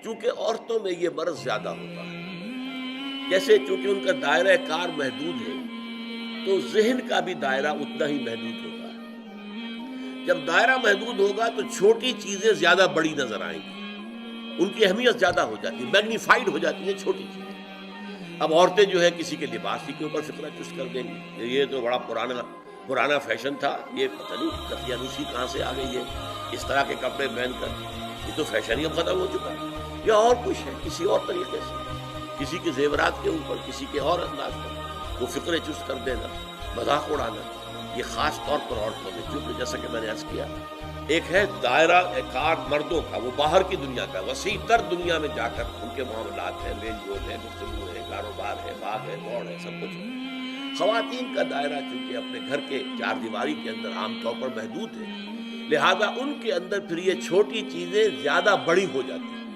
چونکہ عورتوں میں یہ مرض زیادہ ہوتا ہے، جیسے چونکہ ان کا دائرہ کار محدود ہے تو ذہن کا بھی دائرہ اتنا ہی محدود ہوتا ہے۔ جب دائرہ محدود ہوگا تو چھوٹی چیزیں زیادہ بڑی نظر آئیں گی، ان کی اہمیت زیادہ ہو جاتی ہے، میگنیفائڈ ہو جاتی ہیں چھوٹی چیزیں۔ اب عورتیں جو ہے کسی کے لباس ہی کے اوپر فکرہ چست کر دیں گی، یہ تو بڑا پرانا فیشن تھا، یہ پتہ نہیں دقیانوسی کہاں سے آ گئی ہے، اس طرح کے کپڑے پہن کر، یہ تو فیشن ہی اب ختم ہو چکا ہے، یا اور کچھ ہے کسی اور طریقے سے، کسی کے زیورات کے اوپر، کسی کے اور انداز پر وہ فکرے چست کر دینا، مذاق اڑانا، یہ خاص طور پر عورتوں میں، کیونکہ جیسا کہ میں نے عرض کیا، ایک ہے دائرہ کار مردوں کا، وہ باہر کی دنیا کا، وسیع تر دنیا میں جا کر ان کے معاملات ہیں، میل جول ہے، گفتگو ہے، کاروبار ہے، باغ ہے، دوڑ ہے، سب کچھ ہے۔ خواتین کا دائرہ چونکہ اپنے گھر کے چار دیواری کے اندر عام طور پر محدود ہے، لہذا ان کے اندر پھر یہ چھوٹی چیزیں زیادہ بڑی ہو جاتی ہیں،